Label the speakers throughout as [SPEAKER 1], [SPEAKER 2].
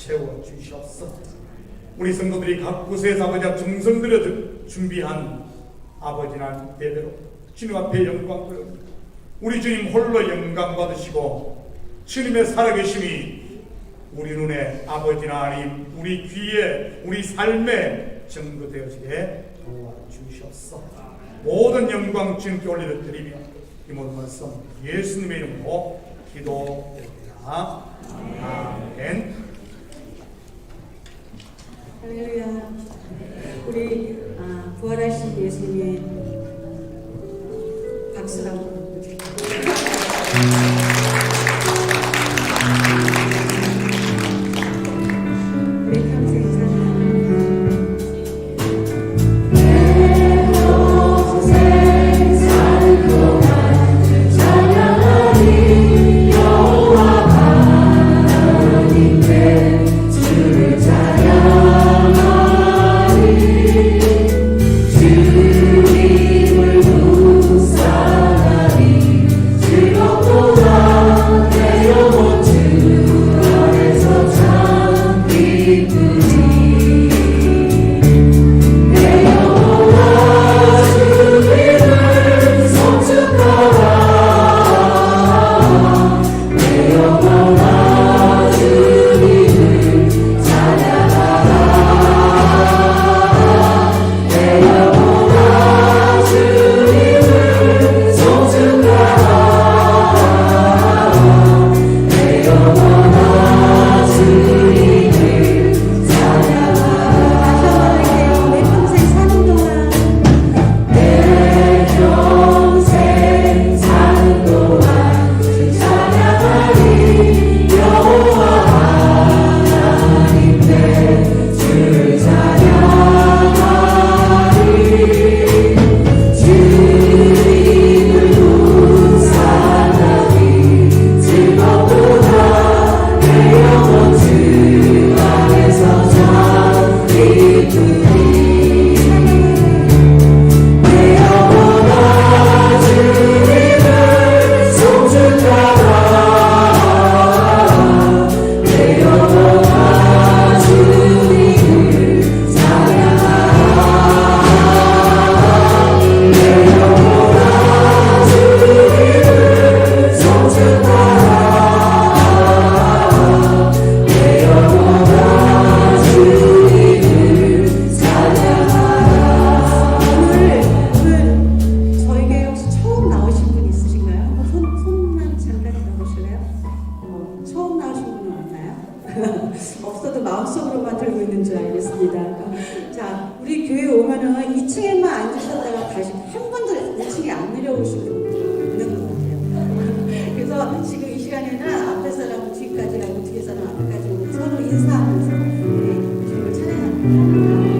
[SPEAKER 1] 채워주시옵소서. 우리 성도들이 각 곳에서 아버지 정성들여 준비한 아버지 하나님 예배로 주님 앞에 영광 돌립니다. 우리 주님 홀로 영광 받으시고 주님의 살아계심이 우리 눈에 아버지 하나님 우리 귀에 우리 삶에 증거되어지게 도와주시옵소서. 모든 영광 주님께 올려드리며 이 모든 말씀 예수님의 이름으로 기도드립니다. 아멘.
[SPEAKER 2] 할렐루야. 우리 부활하신 예수님의 박수라고 우리 평생 사는 동안 찬양하리 여호와 하나님께 주를 없어도 마음속으로만 들고 있는 줄 알겠습니다. 자, 우리 교회 오면은 2층에만 앉으셨다가 다시 한 번도 2층에 안 내려오시는 분들 있는 것 같아요. 그래서 지금 이 시간에는 앞에 사람 뒤까지 하고 뒤에 사람 앞에까지 오고 서로 인사하면서 우리 주님을 찬양합니다.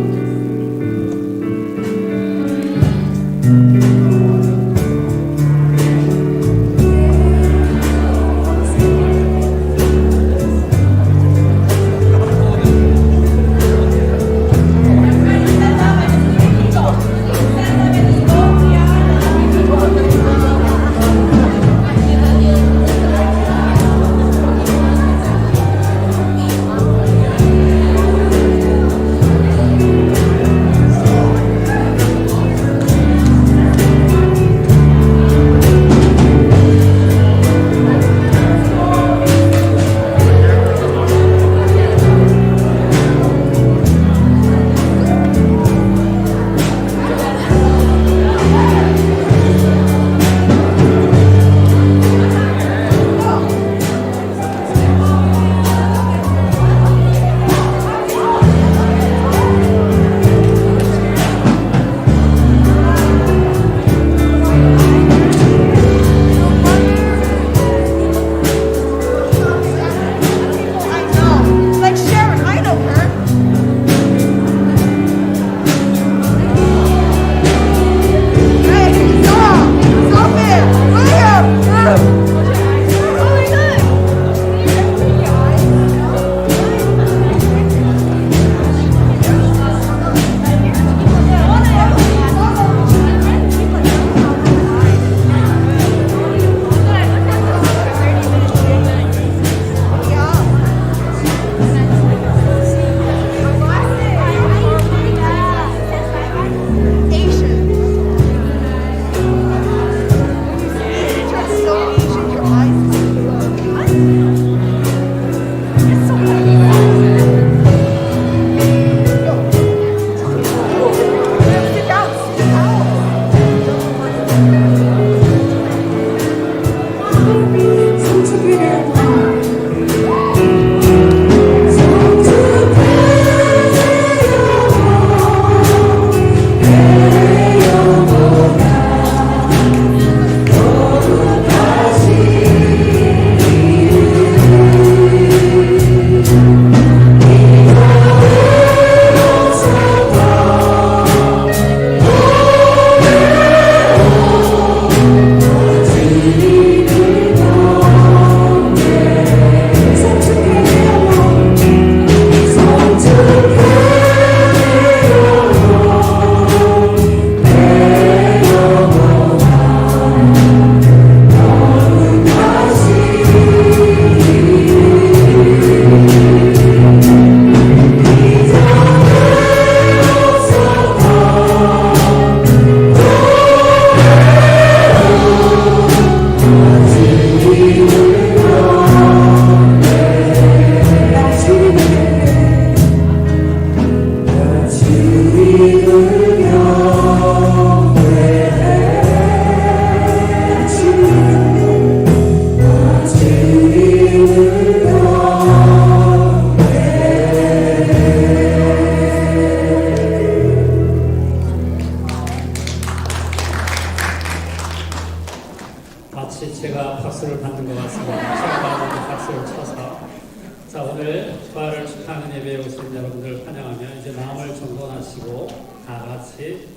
[SPEAKER 3] 하는 예배에 오신 여러분들 환영하며 이제 마음을 정돈하시고 다 같이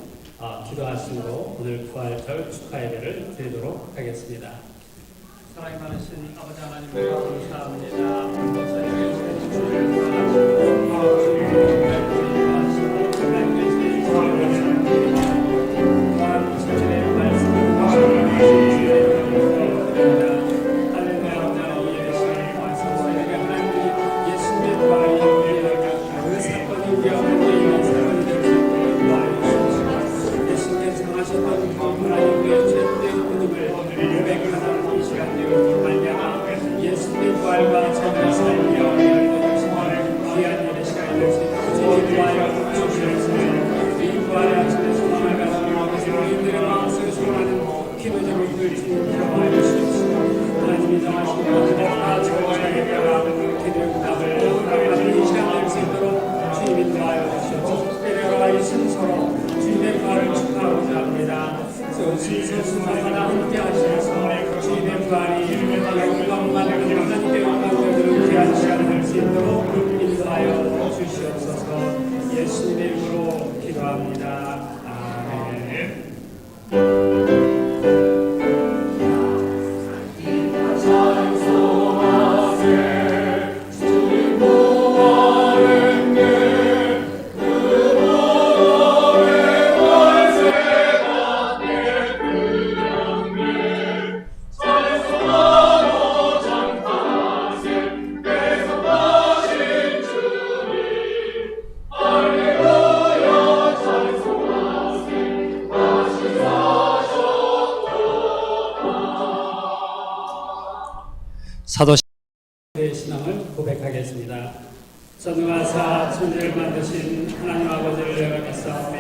[SPEAKER 3] 기도하심으로 오늘 부활절 축하 예배를 드리도록 하겠습니다. 사랑이 많으신 아버지 하나님 감사합니다. 오늘도 저희에게 주신 주를 사랑하시고 주의 말씀을 주신 주의 예수님의 이름으로 기도합니다. 아멘. 사도의 신앙을 고백하겠습니다. 전능하사 천지를 만드신 하나님 아버지를 내가 믿사오며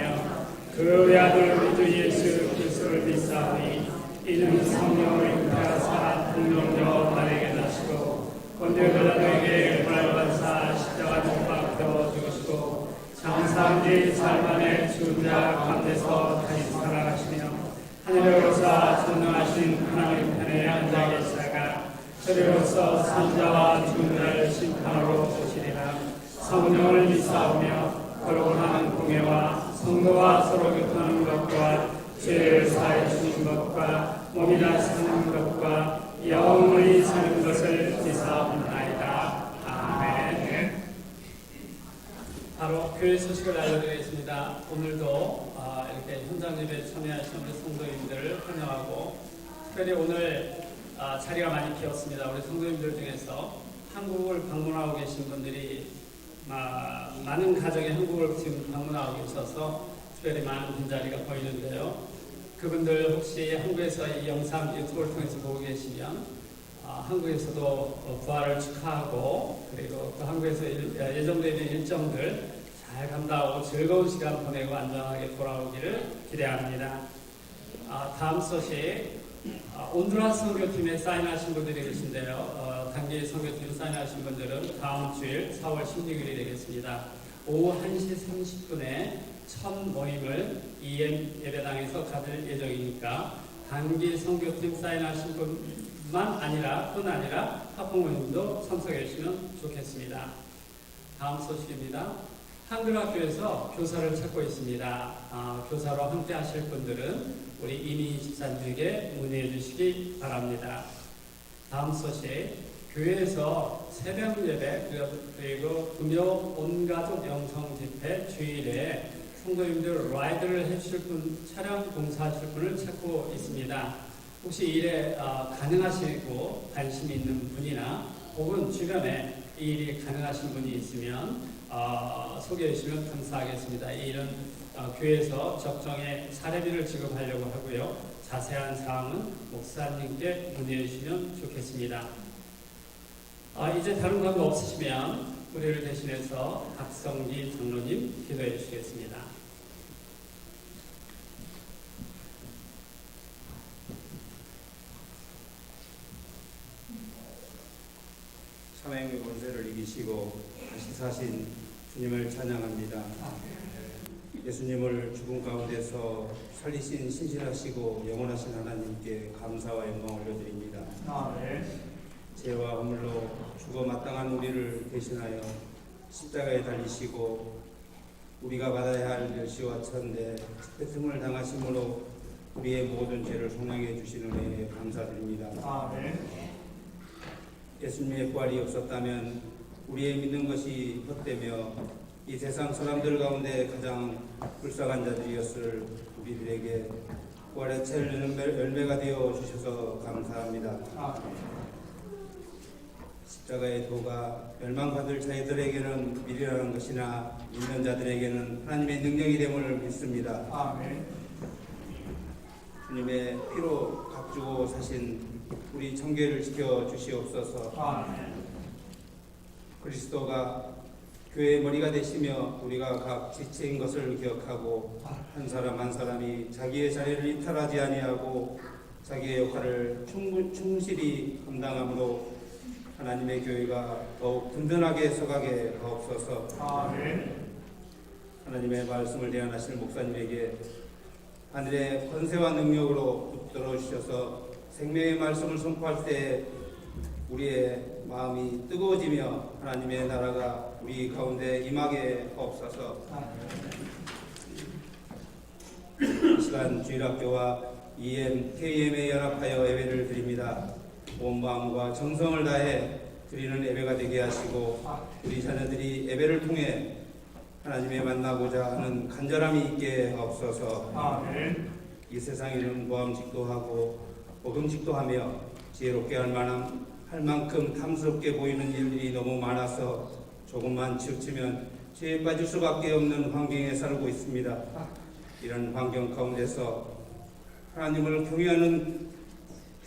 [SPEAKER 3] 그 외아들 우리 주 예수 그리스도를 믿사오니 이는 성령을 인도하사 공동여 나에게 나시고 본디오 빌라도에게 고난받사 십자가 못 박혀 죽으시고 장사한 지 사흘 만에 죽은 자 가운데서 다시 살아가시며 하늘에 오르사 전능하신 하나님 편에 앉아 계시다가 저리로서 산자와 죽은 자를 심판하러 오시리라. 성령을 믿사오며 거룩한 공예와 성도와 서로 교통하는 것과 죄를 사해 주신 것과 몸이나 사는 것과 영원히 사는 것을 믿사옵나이다. 아멘. 바로 교회 소식을 알려드리겠습니다. 오늘도 이렇게 현장 예배에 참여하신 우리 성도님들을 환영하고 특별히 오늘 자리가 많이 비었습니다. 우리 성도님들 중에서 한국을 방문하고 계신 분들이 많은 가정이 한국을 지금 방문하고 계셔서 특별히 많은 빈자리가 보이는데요. 그분들 혹시 한국에서 이 영상 유튜브를 통해서 보고 계시면 한국에서도 부활을 축하하고 그리고 또 한국에서 예정되어 있는 일정들 잘 감당하고 즐거운 시간 보내고 안전하게 돌아오기를 기대합니다. 다음 소식 온두라스 선교팀에 사인하신 분들이 계신데요. 단기 선교팀 사인하신 분들은 다음 주일 4월 16일이 되겠습니다. 오후 1시 30분에 첫 모임을 EM 예배당에서 가질 예정이니까 단기 선교팀 사인하신 뿐만 아니라 합동 모임도 참석해 주시면 좋겠습니다. 다음 소식입니다. 한글학교에서 교사를 찾고 있습니다. 교사로 함께 하실 분들은 우리 이미 집사님에게 문의해 주시기 바랍니다. 다음 소식, 교회에서 새벽 예배 그리고 금요 온가족 영성 집회 주일에 성도님들 라이드를 해주실 분, 차량 봉사하실 분을 찾고 있습니다. 혹시 일에 가능하시고 관심 있는 분이나 혹은 주변에 이 일이 가능하신 분이 있으면 소개해 주시면 감사하겠습니다. 이 일은 교회에서 적정의 사례비를 지급하려고 하고요. 자세한 사항은 목사님께 문의해 주시면 좋겠습니다. 이제 다른 관계 없으시면 우리를 대신해서 박성기 장로님 기도해 주시겠습니다.
[SPEAKER 4] 사망의 권세를 이기시고 다시 사신 주님을 찬양합니다. 예수님을 죽음 가운데서 살리신 신실하시고 영원하신 하나님께 감사와 영광을 올려드립니다.
[SPEAKER 1] 아멘.
[SPEAKER 4] 죄와 허물로 죽어 마땅한 우리를 대신하여 십자가에 달리시고 우리가 받아야 할 멸시와 천대 집배심을 당하심으로 우리의 모든 죄를 속량해 주시는 은혜에 감사드립니다.
[SPEAKER 1] 아멘.
[SPEAKER 4] 예수님의 부활이 없었다면 우리의 믿는 것이 헛되며 이 세상 사람들 가운데 가장 불쌍한 자들이었을 우리들에게 부활의 첼 열매가 되어 주셔서 감사합니다.
[SPEAKER 1] 아멘.
[SPEAKER 4] 십자가의 도가 멸망받을 자들에게는 미련한 것이나 믿는 자들에게는 하나님의 능력이 됨을 믿습니다.
[SPEAKER 1] 아멘.
[SPEAKER 4] 주님의 피로 값주고 사신 우리 청교회를 지켜 주시옵소서.
[SPEAKER 1] 아멘.
[SPEAKER 4] 그리스도가 교회의 머리가 되시며 우리가 각 지체인 것을 기억하고 한 사람 한 사람이 자기의 자리를 이탈하지 아니하고 자기의 역할을 충실히 감당함으로 하나님의 교회가 더욱 든든하게 서가게 하옵소서.
[SPEAKER 1] 아멘.
[SPEAKER 4] 하나님의 말씀을 대언하실 목사님에게 하늘의 권세와 능력으로 붙들어 주셔서 생명의 말씀을 선포할 때 우리의 마음이 뜨거워지며 하나님의 나라가 우리 가운데 임하게 하옵소서. 이 시간 주일학교와 EM, KM에 연합하여 예배를 드립니다. 온 마음과 정성을 다해 드리는 예배가 되게 하시고 우리 자녀들이 예배를 통해 하나님의 만나고자 하는 간절함이 있게 하옵소서.
[SPEAKER 1] 아멘.
[SPEAKER 4] 이 세상에는 모함직도 하고 복음직도 하며 지혜롭게 할 만큼 탐스럽게 보이는 일들이 너무 많아서 조금만 치우치면 죄에 빠질 수밖에 없는 환경에 살고 있습니다. 이런 환경 가운데서 하나님을 경외하는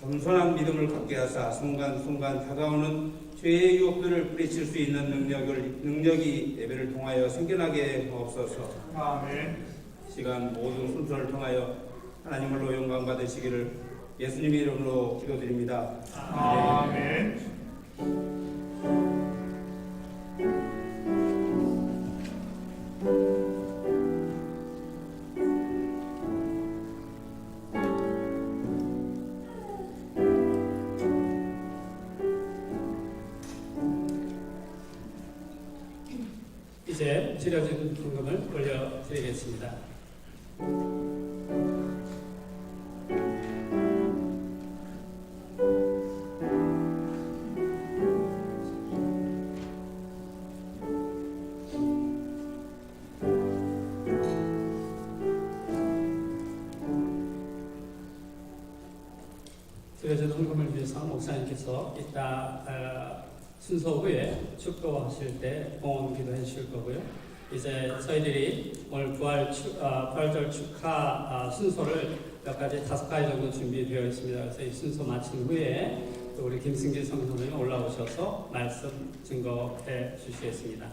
[SPEAKER 4] 겸손한 믿음을 갖게 하사 순간순간 다가오는 죄의 유혹들을 뿌리칠 수 있는 능력이 예배를 통하여 생겨나게 하옵소서.
[SPEAKER 1] 아멘.
[SPEAKER 4] 시간 모든 순서를 통하여 하나님으로 영광 받으시기를 예수님의 이름으로 기도드립니다.
[SPEAKER 1] 아멘.
[SPEAKER 3] 이제 드려진 헌금을 올려드리겠습니다. 드려진 헌금을 위해서 목사님께서 이따 순서 후에 축도하실 때 봉헌 기도해 주실 거고요. 이제 저희들이 오늘 부활절 축하 순서를 몇 가지 5가지 정도 준비되어 있습니다. 그래서 이 순서 마친 후에 또 우리 김승길 성도님 올라오셔서 말씀 증거해 주시겠습니다.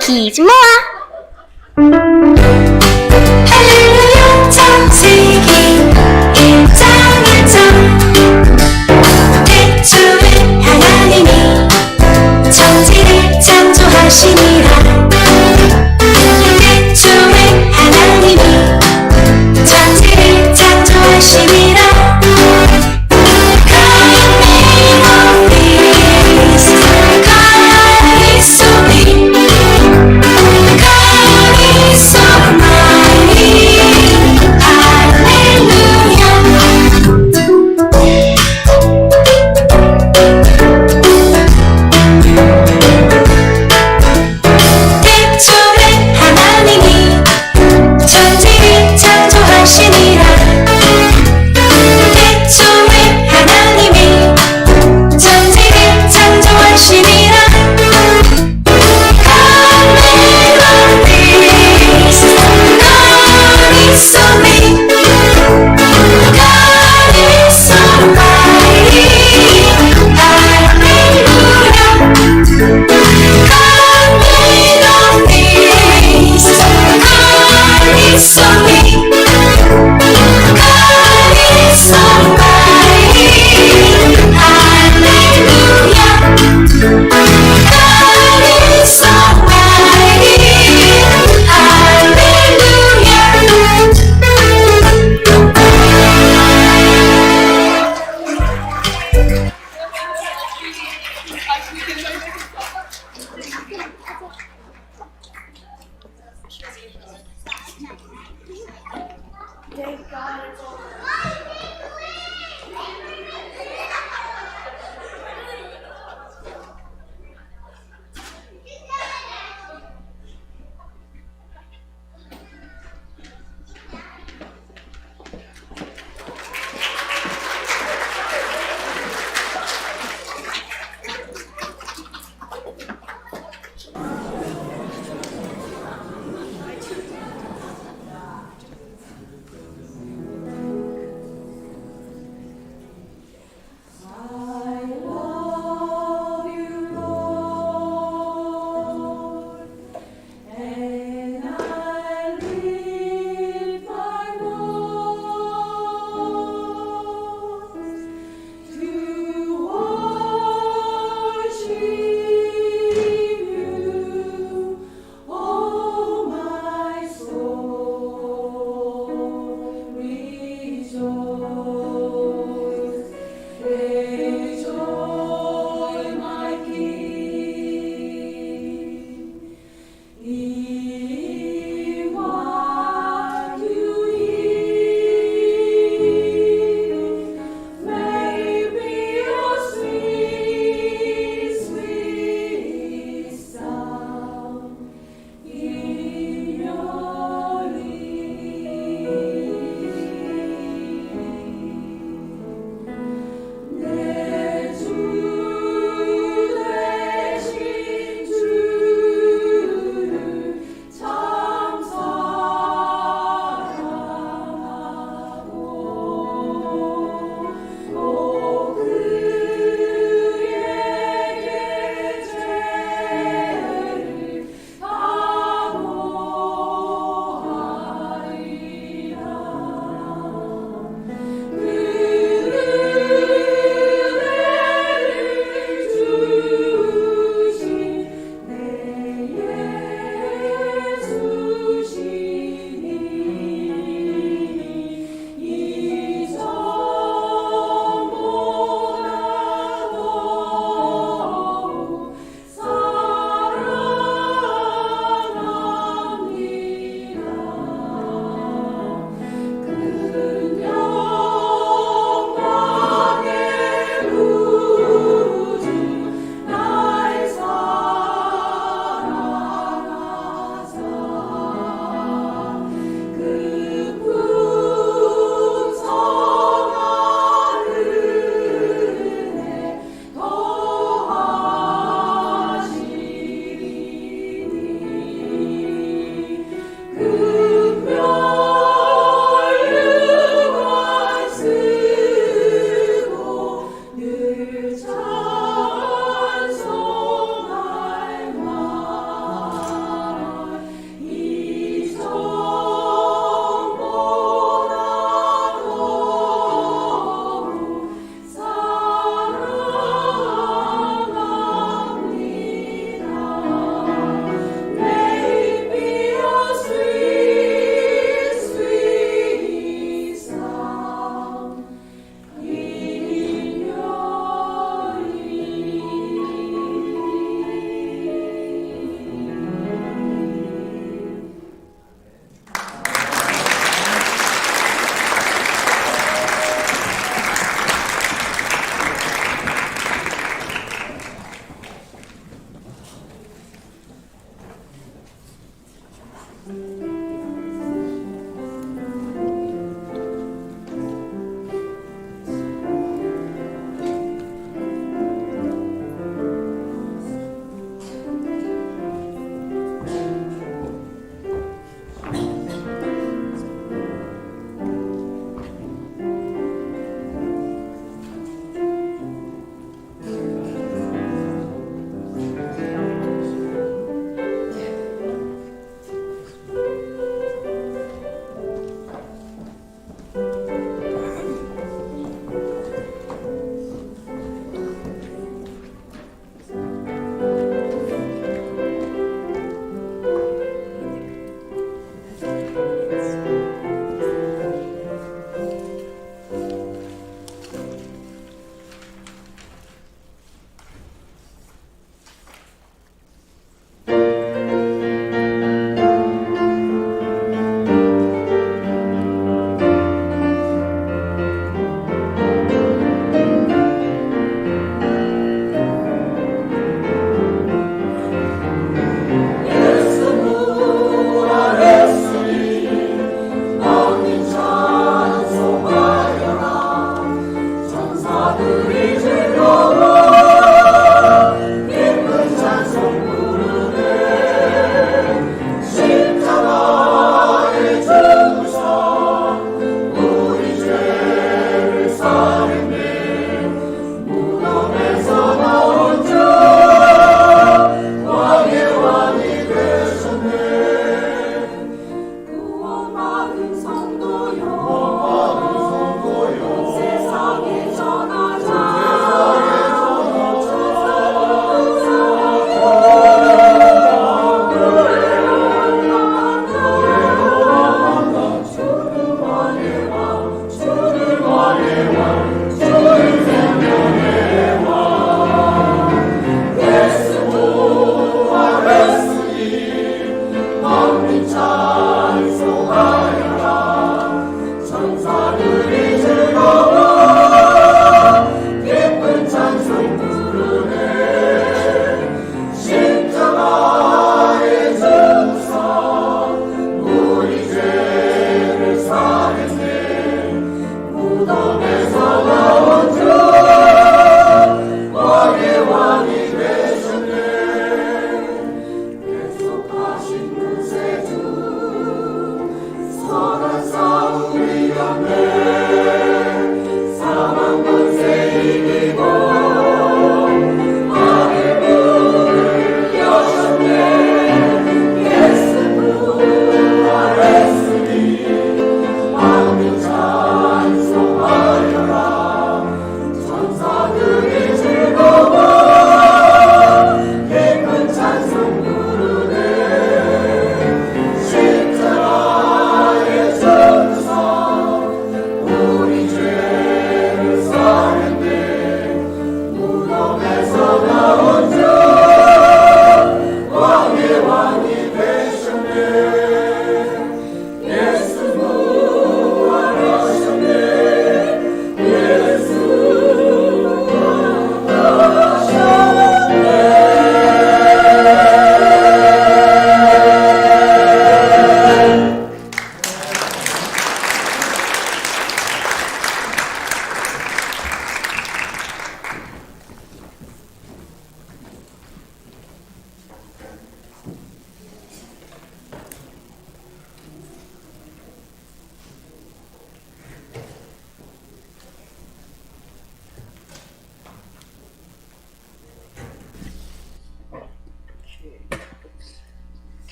[SPEAKER 5] 퀴즈 모아 할렐루야 창세기 1장 1절 태초에 하나님이 천지를 창조하시니라 태초에 하나님이 천지를 창조하시니라 태초에 하나님이 천지를 창조하시니라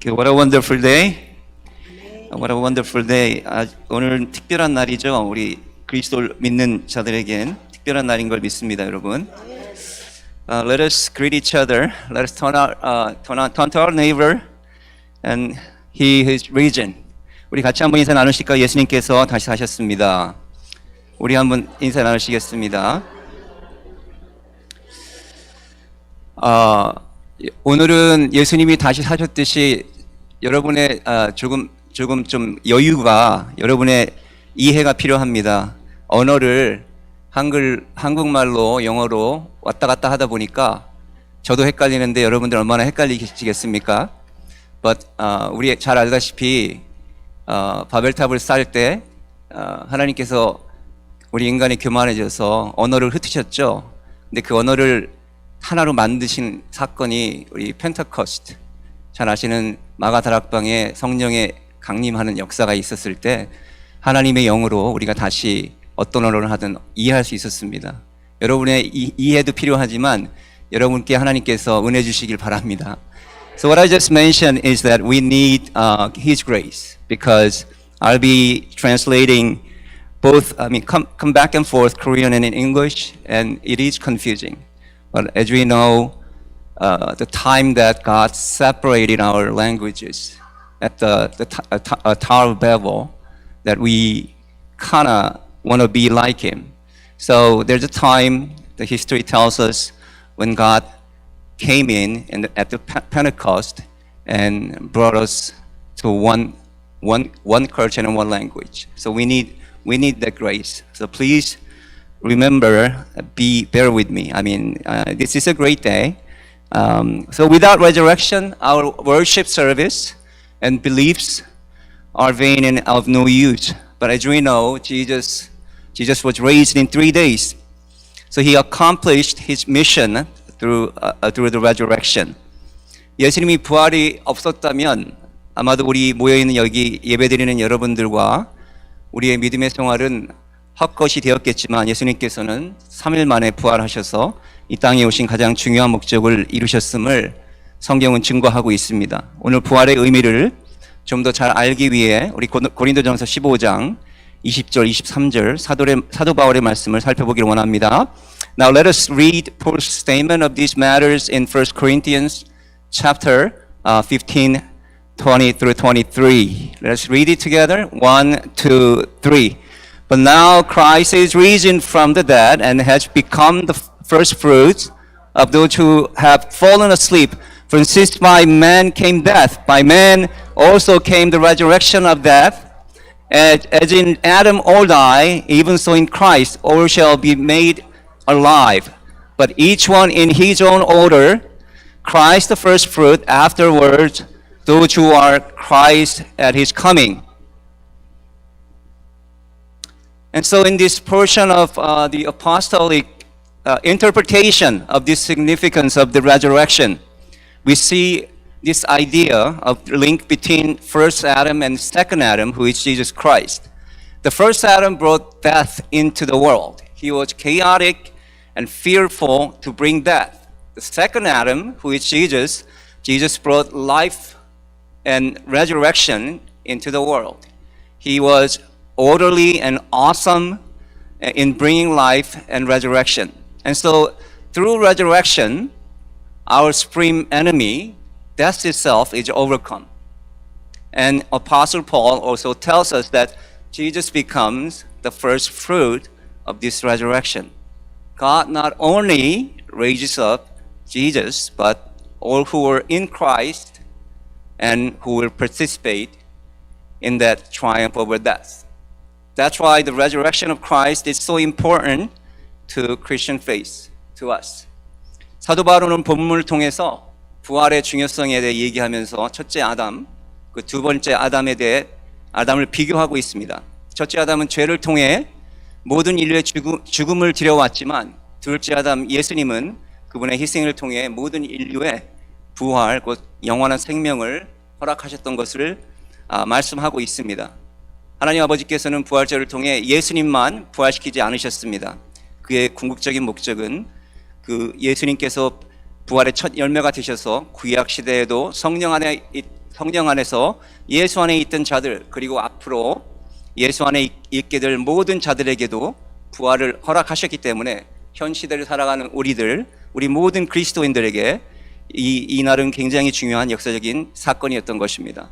[SPEAKER 6] Okay, what a wonderful day. What a wonderful day. 오늘 특별한 날이죠. 우리 그리스도를 믿는 자들에겐 특별한 날인 걸 믿습니다, 여러분. Let us greet each other. Let us turn to our neighbor and he is risen. 우리 같이 한번 인사 나누실까요? 예수님께서 다시 사셨습니다. 우리 한번 인사 나누시겠습니다. 오늘은 예수님이 다시 사셨듯이 여러분의 조금 좀 여유가, 여러분의 이해가 필요합니다. 언어를 한국말로 영어로 왔다 갔다 하다 보니까 저도 헷갈리는데 여러분들 얼마나 헷갈리시겠습니까? But 우리 잘 알다시피 바벨탑을 쌓을 때 하나님께서 우리 인간이 교만해져서 언어를 흩으셨죠. 근데 그 언어를 하나로 만드신 사건이 우리 펜테코스트, 잘 아시는 마가다락방에 성령의 강림하는 역사가 있었을 때 하나님의 영으로 우리가 다시 어떤 언어를 하든 이해할 수 있었습니다. 여러분의 이해도 필요하지만 여러분께 하나님께서 은혜 주시길 바랍니다. So what I just mentioned is that we need His grace, because I'll be translating both, come back and forth Korean and in English, and it is confusing. But as we know, the time that God separated our languages at the Tower of Babel, that we kind of want to be like Him. So there's a time, the history tells us, when God came in and at the Pentecost and brought us to one culture and one language. So we need that grace. So please remember, bear with me. This is a great day. So without resurrection, our worship service and beliefs are vain and of no use. But as we know, Jesus was raised in 3 days. So He accomplished His mission through the resurrection. 예수님이 부활이 없었다면 아마도 우리 모여있는 여기 예배드리는 여러분들과 우리의 믿음의 생활은 헛것이 되었겠지만 예수님께서는 3일 만에 부활하셔서 이 땅에 오신 가장 중요한 목적을 이루셨음을 성경은 증거하고 있습니다. 오늘 부활의 의미를 좀 더 잘 알기 위해 우리 고린도전서 15장 20절, 23절 사도 바울의 말씀을 살펴보기를 원합니다. Now let us read Paul's statement of these matters in 1 Corinthians chapter 15, 20 through 23. Let us read it together. 1, 2, 3. But now Christ is risen from the dead and has become the first fruits of those who have fallen asleep. For since by man came death, by man also came the resurrection of death. As in Adam all die, even so in Christ all shall be made alive. But each one in his own order, Christ the first fruit, afterwards those who are Christ at His coming. And so in this portion of the apostolic interpretation of the significance of the resurrection, we see this idea of the link between first Adam and second Adam, who is Jesus Christ. The first Adam brought death into the world. He was chaotic and fearful to bring death. The second Adam, who is Jesus brought life and resurrection into the world. He was orderly and awesome in bringing life and resurrection. And so through resurrection, our supreme enemy, death itself, is overcome. And Apostle Paul also tells us that Jesus becomes the first fruit of this resurrection. God not only raises up Jesus, but all who are in Christ and who will participate in that triumph over death. That's why the resurrection of Christ is so important to Christian faith, to us. 사도 바울은 본문을 통해서 부활의 중요성에 대해 얘기하면서 첫째 아담, 그 두 번째 아담을 비교하고 있습니다. 첫째 아담은 죄를 통해 모든 인류의 죽음을 들여왔지만 둘째 아담 예수님은 그분의 희생을 통해 모든 인류의 부활, 곧 영원한 생명을 허락하셨던 것을 말씀하고 있습니다. 하나님 아버지께서는 부활절을 통해 예수님만 부활시키지 않으셨습니다. 그의 궁극적인 목적은 그 예수님께서 부활의 첫 열매가 되셔서 구약 시대에도 성령 안에 성령 안에서 예수 안에 있던 자들, 그리고 앞으로 예수 안에 있게 될 모든 자들에게도 부활을 허락하셨기 때문에 현 시대를 살아가는 우리 모든 그리스도인들에게 이 날은 굉장히 중요한 역사적인 사건이었던 것입니다.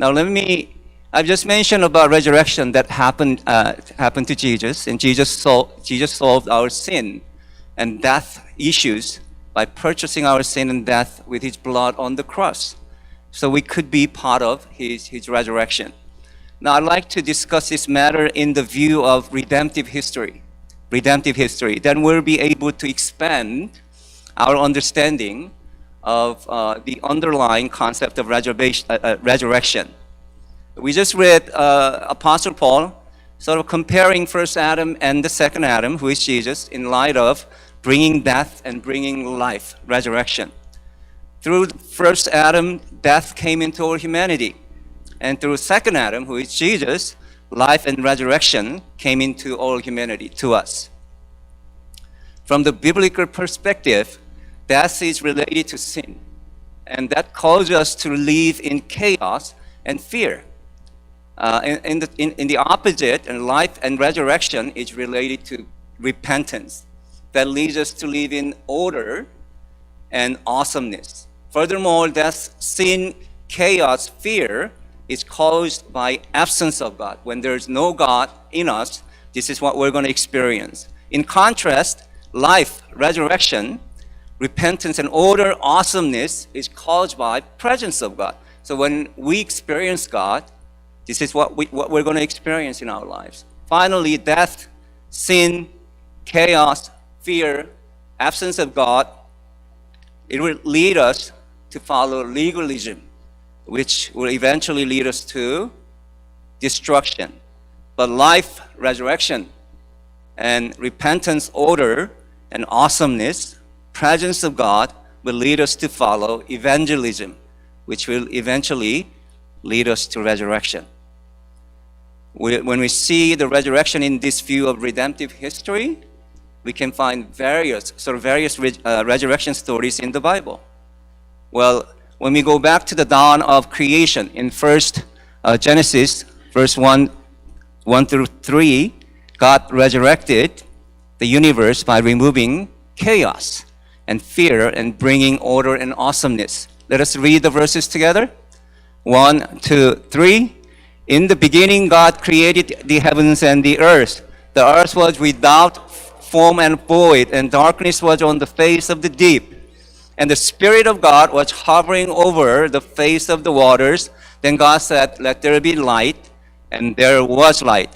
[SPEAKER 6] Now I've just mentioned about resurrection that happened to Jesus, and Jesus solved our sin and death issues by purchasing our sin and death with His blood on the cross, so we could be part of His resurrection. Now I'd like to discuss this matter in the view of redemptive history. Then we'll be able to expand our understanding of the underlying concept of resurrection. We just read Apostle Paul sort of comparing first Adam and the second Adam, who is Jesus, in light of bringing death and bringing life, resurrection. Through first Adam, death came into all humanity. And through second Adam, who is Jesus, life and resurrection came into all humanity, to us. From the biblical perspective, death is related to sin, and that causes us to live in chaos and fear. In the opposite, and life and resurrection is related to repentance. That leads us to live in order and awesomeness. Furthermore, death, sin, chaos, fear is caused by absence of God. When there's no God in us, this is what we're going to experience. In contrast, life, resurrection, repentance, and order, awesomeness is caused by presence of God. So when we experience God, this is what we're going to experience in our lives. Finally, death, sin, chaos, fear, absence of God, it will lead us to follow legalism, which will eventually lead us to destruction. But life, resurrection, and repentance, order, and awesomeness, presence of God, will lead us to follow evangelism, which will eventually lead us to resurrection. When we see the resurrection in this view of redemptive history, we can find various resurrection stories in the Bible. Well, when we go back to the dawn of creation in first Genesis, verse 1 through 3, God resurrected the universe by removing chaos and fear and bringing order and awesomeness. Let us read the verses together. 1, 2, 3. In the beginning, God created the heavens and the earth. The earth was without form and void, and darkness was on the face of the deep. And the Spirit of God was hovering over the face of the waters. Then God said, "Let there be light," and there was light.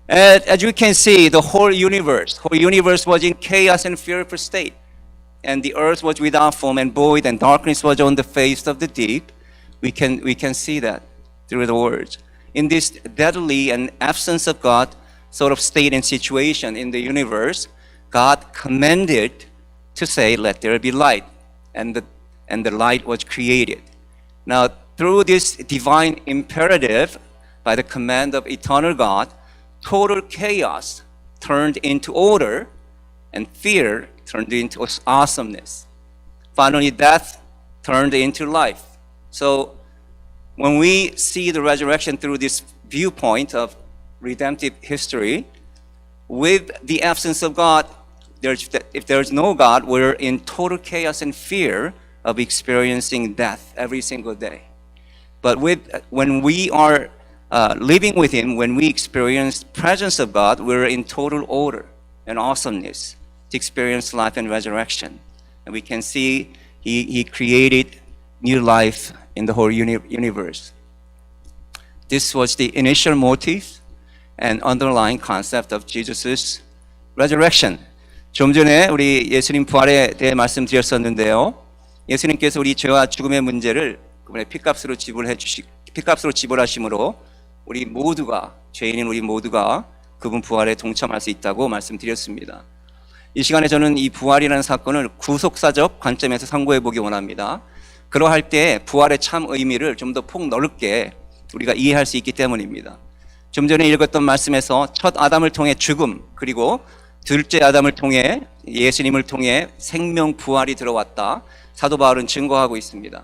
[SPEAKER 6] And as you can see, the whole universe was in chaos and fearful state. And the earth was without form and void, and darkness was on the face of the deep. We can see that through the words. In this deadly and absence of God sort of state and situation in the universe, God commanded to say, "Let there be light," and the light was created. Now, through this divine imperative, by the command of eternal God, total chaos turned into order, and fear turned into awesomeness. Finally, death turned into life. So, when we see the resurrection through this viewpoint of redemptive history, with the absence of God, if there's no God, we're in total chaos and fear of experiencing death every single day. But when we are living with Him, when we experience presence of God, we're in total order and awesomeness to experience life and resurrection. And we can see He created new life in the whole universe. This was the initial motive and underlying concept of Jesus' resurrection. 좀 전에 우리 예수님 부활에 대해 말씀드렸었는데요. 예수님께서 우리 죄와 죽음의 문제를 그분의 피값으로 지불하심으로 우리 모두가, 죄인인 우리 모두가 그분 부활에 동참할 수 있다고 말씀드렸습니다. 이 시간에 저는 이 부활이라는 사건을 구속사적 관점에서 상고해 보기 원합니다. 그러할 때 부활의 참 의미를 좀 더 폭넓게 우리가 이해할 수 있기 때문입니다. 좀 전에 읽었던 말씀에서 첫 아담을 통해 죽음, 그리고 둘째 아담을 통해 예수님을 통해 생명 부활이 들어왔다. 사도 바울은 증거하고 있습니다.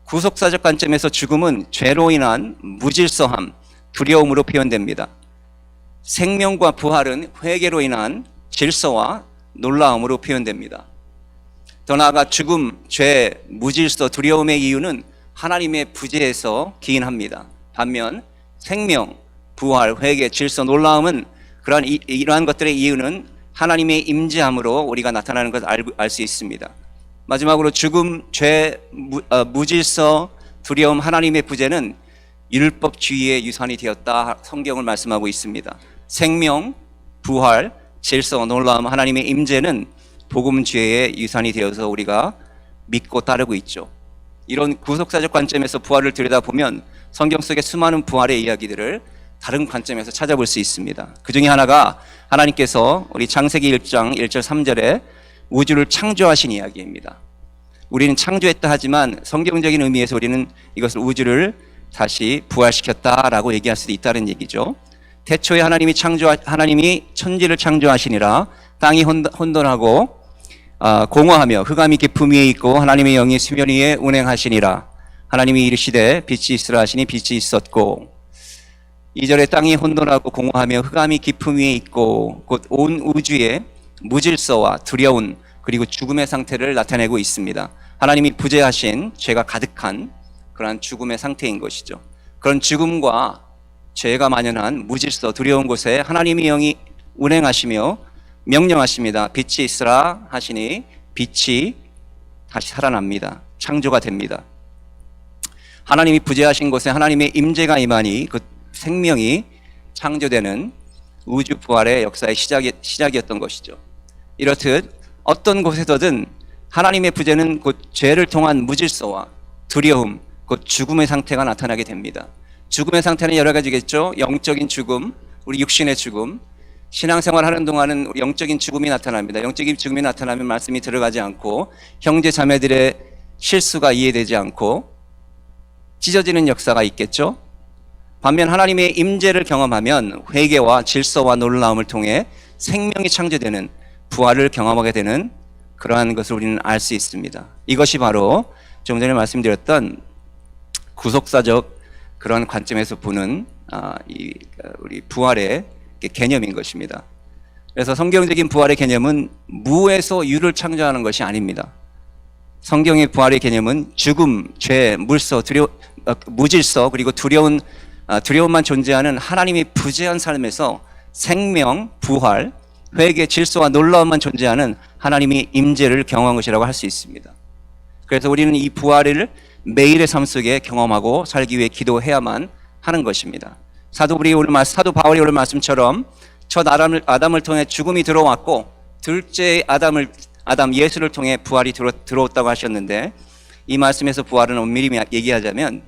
[SPEAKER 6] 구속사적 관점에서 죽음은 죄로 인한 무질서함, 두려움으로 표현됩니다. 생명과 부활은 회개로 인한 질서와 놀라움으로 표현됩니다. 더 나아가 죽음, 죄, 무질서, 두려움의 이유는 하나님의 부재에서 기인합니다. 반면 생명, 부활, 회개, 질서, 놀라움은 이러한 것들의 이유는 하나님의 임재함으로 우리가 나타나는 것을 알 수 있습니다. 마지막으로 죽음, 죄, 무질서, 두려움, 하나님의 부재는 율법주의의 유산이 되었다. 성경을 말씀하고 있습니다. 생명, 부활, 질서, 놀라움, 하나님의 임재는 복음주의의 유산이 되어서 우리가 믿고 따르고 있죠. 이런 구속사적 관점에서 부활을 들여다보면 성경 속의 수많은 부활의 이야기들을 다른 관점에서 찾아볼 수 있습니다. 그 중에 하나가 하나님께서 우리 창세기 1장 1절 3절에 우주를 창조하신 이야기입니다. 우리는 창조했다 하지만 성경적인 의미에서 우리는 이것을 우주를 다시 부활시켰다라고 얘기할 수도 있다는 얘기죠. 태초에 하나님이 천지를 창조하시니라. 땅이 혼돈하고 공허하며 흑암이 깊음 위에 있고 하나님의 영이 수면 위에 운행하시니라. 하나님이 이르시되 빛이 있으라 하시니 빛이 있었고. 2절에 땅이 혼돈하고 공허하며 흑암이 깊음 위에 있고 곧 온 우주에 무질서와 두려움 그리고 죽음의 상태를 나타내고 있습니다. 하나님이 부재하신 죄가 가득한 그러한 죽음의 상태인 것이죠. 그런 죽음과 죄가 만연한 무질서 두려운 곳에 하나님의 영이 운행하시며 명령하십니다. 빛이 있으라 하시니 빛이 다시 살아납니다. 창조가 됩니다. 하나님이 부재하신 곳에 하나님의 임재가 임하니 그 생명이 창조되는 우주 부활의 역사의 시작이었던 것이죠. 이렇듯 어떤 곳에서든 하나님의 부재는 곧 죄를 통한 무질서와 두려움, 곧 죽음의 상태가 나타나게 됩니다. 죽음의 상태는 여러 가지겠죠. 영적인 죽음, 우리 육신의 죽음, 신앙생활 하는 동안은 영적인 죽음이 나타납니다. 영적인 죽음이 나타나면 말씀이 들어가지 않고 형제 자매들의 실수가 이해되지 않고 찢어지는 역사가 있겠죠. 반면 하나님의 임재를 경험하면 회개와 질서와 놀라움을 통해 생명이 창조되는 부활을 경험하게 되는 그러한 것을 우리는 알 수 있습니다. 이것이 바로 좀 전에 말씀드렸던 구속사적 그런 관점에서 보는 우리 부활의 개념인 것입니다. 그래서 성경적인 부활의 개념은 무에서 유를 창조하는 것이 아닙니다. 성경의 부활의 개념은 죽음, 죄, 무질서 그리고 두려움만 존재하는 하나님의 부재한 삶에서 생명, 부활, 회개, 질서와 놀라움만 존재하는 하나님의 임재를 경험한 것이라고 할 수 있습니다. 그래서 우리는 이 부활을 매일의 삶 속에 경험하고 살기 위해 기도해야만 하는 것입니다. 사도 바울이 오늘 말씀처럼 첫 아담을 통해 죽음이 들어왔고 둘째 아담 예수를 통해 부활이 들어왔다고 하셨는데 이 말씀에서 부활은 엄밀히 얘기하자면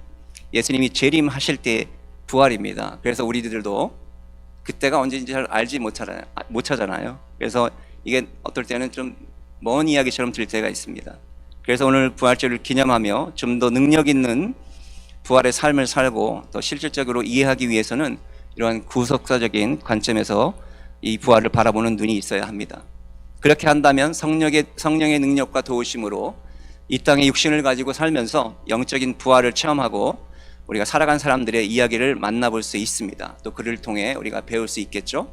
[SPEAKER 6] 예수님이 재림하실 때 부활입니다. 그래서 우리들도 그때가 언제인지 잘 알지 못하잖아요. 그래서 이게 어떨 때는 좀 먼 이야기처럼 들 때가 있습니다. 그래서 오늘 부활절을 기념하며 좀 더 능력 있는 부활의 삶을 살고 더 실질적으로 이해하기 위해서는 이러한 구속사적인 관점에서 이 부활을 바라보는 눈이 있어야 합니다. 그렇게 한다면 성령의 능력과 도우심으로 이 땅의 육신을 가지고 살면서 영적인 부활을 체험하고 우리가 살아간 사람들의 이야기를 만나볼 수 있습니다. 또 그를 통해 우리가 배울 수 있겠죠.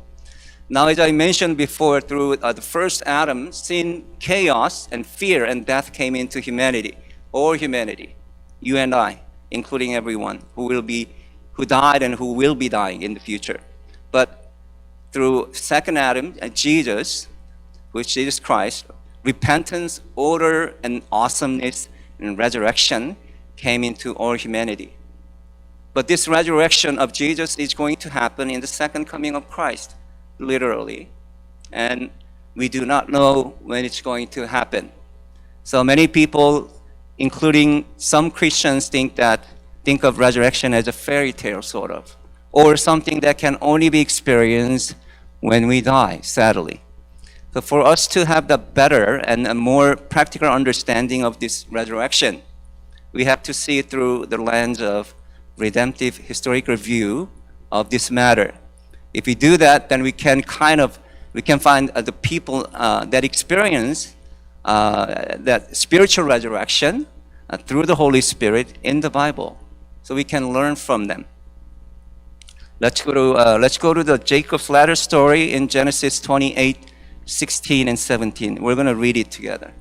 [SPEAKER 6] Now, as I mentioned before, through the first Adam, sin, chaos, and fear and death came into humanity, all humanity, you and I, including everyone who died and who will be dying in the future. But through second Adam, Jesus, who is Jesus Christ, repentance, order, and awesomeness and resurrection came into all humanity. But this resurrection of Jesus is going to happen in the second coming of Christ, literally. And we do not know when it's going to happen. So many people, including some Christians, think of resurrection as a fairy tale, sort of, or something that can only be experienced when we die, sadly. So for us to have the better and a more practical understanding of this resurrection, we have to see it through the lens of redemptive historical view of this matter. If we do that, then we can find the people that experience that spiritual resurrection through the Holy Spirit in the Bible, so we can learn from them. Let's go to the Jacob's ladder story in Genesis 28:16 and 17. We're going to read it together.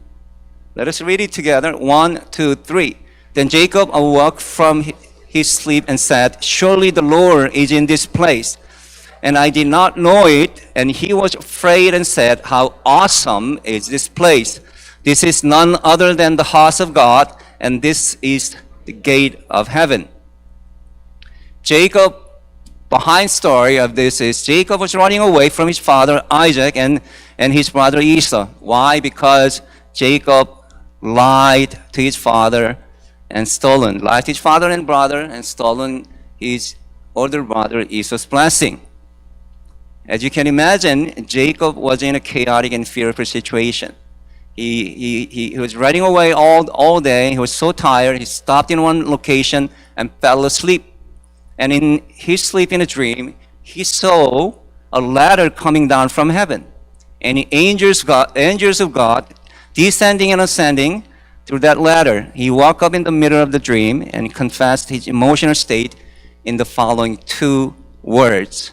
[SPEAKER 6] Let us read it together. 1, 2, 3. Then Jacob awoke from his sleep and said, "Surely the Lord is in this place, and I did not know it." And he was afraid and said, "How awesome is this place! This is none other than the house of God, and this is the gate of heaven." Jacob, behind story of this is Jacob was running away from his father Isaac and his brother Esau. Why? Because Jacob lied to his father and lied to his father and brother and stolen his older brother Esau's blessing. As you can imagine, Jacob was in a chaotic and fearful situation. He was running away all day. He was so tired. He stopped in one location and fell asleep. And in his sleep in a dream, he saw a ladder coming down from heaven. And the angels of God descending and ascending through that ladder. He woke up in the middle of the dream and confessed his emotional state in the following 2 words: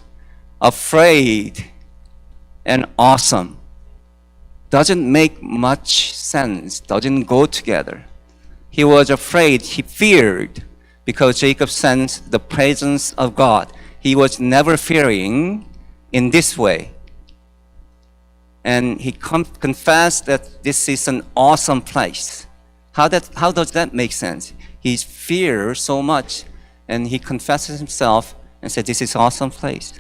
[SPEAKER 6] afraid and awesome. Doesn't make much sense, doesn't go together. He was afraid, he feared, because Jacob sensed the presence of God. He was never fearing in this way. And he confessed that this is an awesome place. How does that make sense? He feared so much, and he confesses himself and said, "This is an awesome place."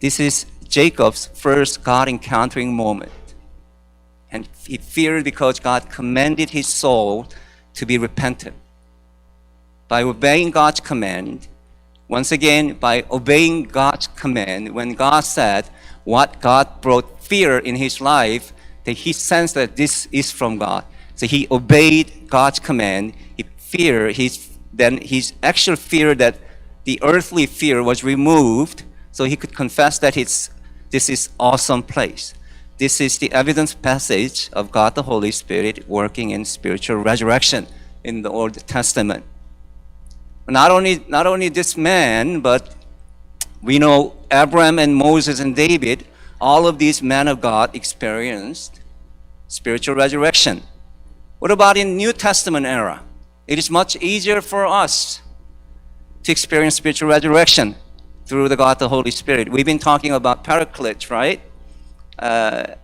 [SPEAKER 6] This is Jacob's first God encountering moment. And he feared because God commanded his soul to be repentant. By obeying God's command, once again, by obeying God's command, when God said what God brought fear in his life, that he sensed that this is from God. So he obeyed God's command. He feared, then his actual fear, that the earthly fear was removed, so he could confess that this is awesome place. This is the evidence passage of God the Holy Spirit working in spiritual resurrection in the Old Testament. Not only this man, but we know Abraham and Moses and David, all of these men of God experienced spiritual resurrection. What about in New Testament era? It is much easier for us to experience spiritual resurrection through the God the Holy Spirit. We've been talking about Paraclete, right?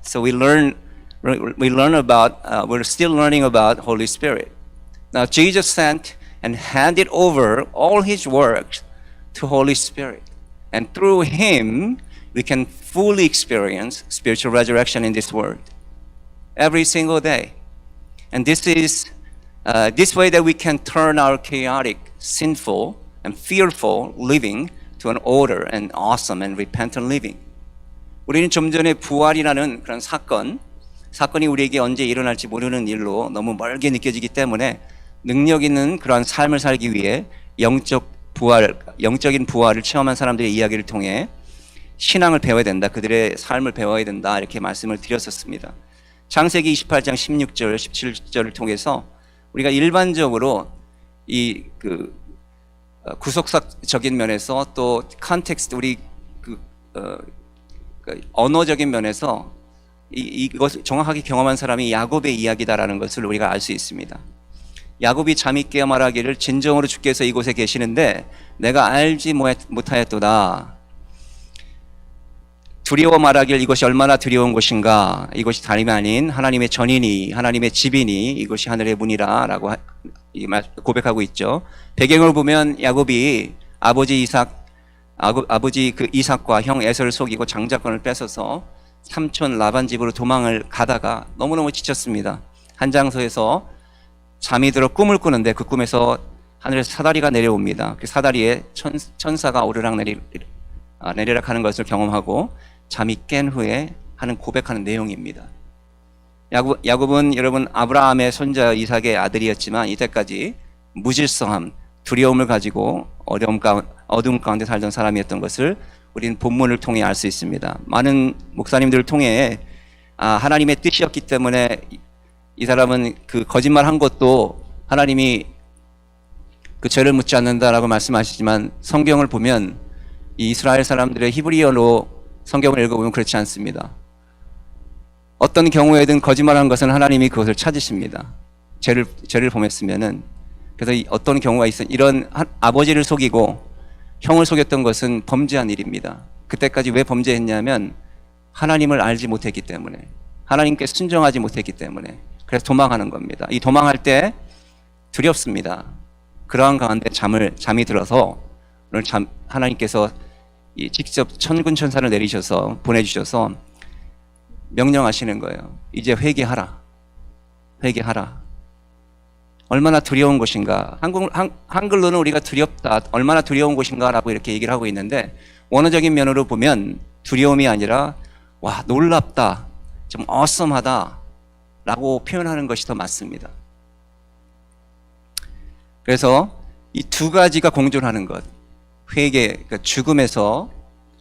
[SPEAKER 6] So we're still learning about Holy Spirit. Now Jesus sent and handed over all his works to Holy Spirit. And through him, we can fully experience spiritual resurrection in this world. Every single day. And this is this way that we can turn our chaotic, sinful, and fearful living to an order and awesome and repentant living. 우리는 좀 전에 부활이라는 그런 사건이 우리에게 언제 일어날지 모르는 일로 너무 멀게 느껴지기 때문에 능력 있는 그러한 삶을 살기 위해 영적인 부활을 체험한 사람들의 이야기를 통해 신앙을 배워야 된다. 그들의 삶을 배워야 된다. 이렇게 말씀을 드렸었습니다. 창세기 28장 16절, 17절을 통해서 우리가 일반적으로 이 구속사적인 면에서 또 컨텍스트, 우리 언어적인 면에서 이것을 정확하게 경험한 사람이 야곱의 이야기다라는 것을 우리가 알 수 있습니다. 야곱이 잠이 깨어 말하기를 진정으로 주께서 이곳에 계시는데 내가 알지 못하였도다. 두려워 말하길 이것이 얼마나 두려운 곳인가. 이것이 다름이 아닌 하나님의 전이니 하나님의 집이니 이것이 하늘의 문이라 라고 고백하고 있죠. 배경을 보면 야곱이 아버지 이삭과 형 에서를 속이고 장자권을 뺏어서 삼촌 라반 집으로 도망을 가다가 너무너무 지쳤습니다. 한 장소에서 잠이 들어 꿈을 꾸는데 그 꿈에서 하늘에서 사다리가 내려옵니다. 그 사다리에 천사가 오르락 내리락 하는 것을 경험하고 잠이 깬 후에 하는 고백하는 내용입니다. 야곱은 여러분 아브라함의 손자 이삭의 아들이었지만 이때까지 무질서함, 두려움을 가지고 어둠 가운데 살던 사람이었던 것을 우리는 본문을 통해 알 수 있습니다. 많은 목사님들을 통해 하나님의 뜻이었기 때문에 이 사람은 그 거짓말 한 것도 하나님이 그 죄를 묻지 않는다라고 말씀하시지만 성경을 보면 이 이스라엘 사람들의 히브리어로 성경을 읽어보면 그렇지 않습니다. 어떤 경우에든 거짓말한 것은 하나님이 그것을 찾으십니다. 죄를 범했으면은. 그래서 어떤 경우가 있어 이런 아버지를 속이고 형을 속였던 것은 범죄한 일입니다. 그때까지 왜 범죄했냐면 하나님을 알지 못했기 때문에, 하나님께 순종하지 못했기 때문에. 그래서 도망하는 겁니다. 이 도망할 때 두렵습니다. 그러한 가운데 잠이 들어서 오늘 하나님께서 직접 천군 천사를 내리셔서 보내주셔서 명령하시는 거예요. 이제 회개하라. 회개하라. 얼마나 두려운 것인가. 한글로는 우리가 두렵다, 얼마나 두려운 것인가라고 이렇게 얘기를 하고 있는데 원어적인 면으로 보면 두려움이 아니라 와, 놀랍다, 좀 어썸하다 라고 표현하는 것이 더 맞습니다. 그래서 이 두 가지가 공존하는 것, 회개, 그러니까 죽음에서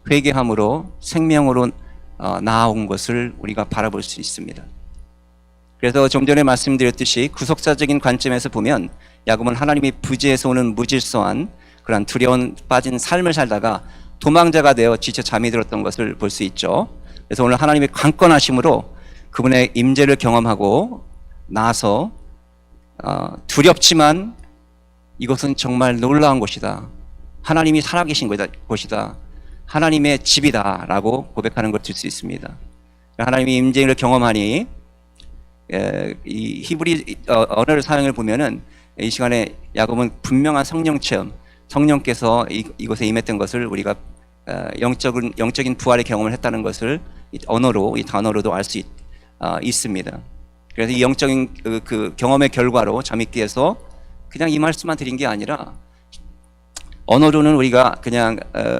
[SPEAKER 6] 회개함으로 생명으로 나아온 것을 우리가 바라볼 수 있습니다. 그래서 좀 전에 말씀드렸듯이 구속사적인 관점에서 보면 야곱은 하나님이 부지에서 오는 무질서한 그런 두려움 빠진 삶을 살다가 도망자가 되어 지쳐 잠이 들었던 것을 볼 수 있죠. 그래서 오늘 하나님의 강권하심으로 그분의 임재를 경험하고 나서 두렵지만 이것은 정말 놀라운 것이다, 하나님이 살아계신 것이다, 하나님의 집이다 라고 고백하는 것을 들 수 있습니다. 하나님의 임재를 경험하니 이 히브리 언어를 사용을 보면은 이 시간에 야곱은 분명한 성령 체험, 성령께서 이곳에 임했던 것을 우리가 영적인 부활의 경험을 했다는 것을 이 단어로도 알 수 있습니다. 그래서 이 영적인 그 경험의 결과로 잠이 깨서 그냥 이 말씀만 드린 게 아니라 언어로는 우리가 그냥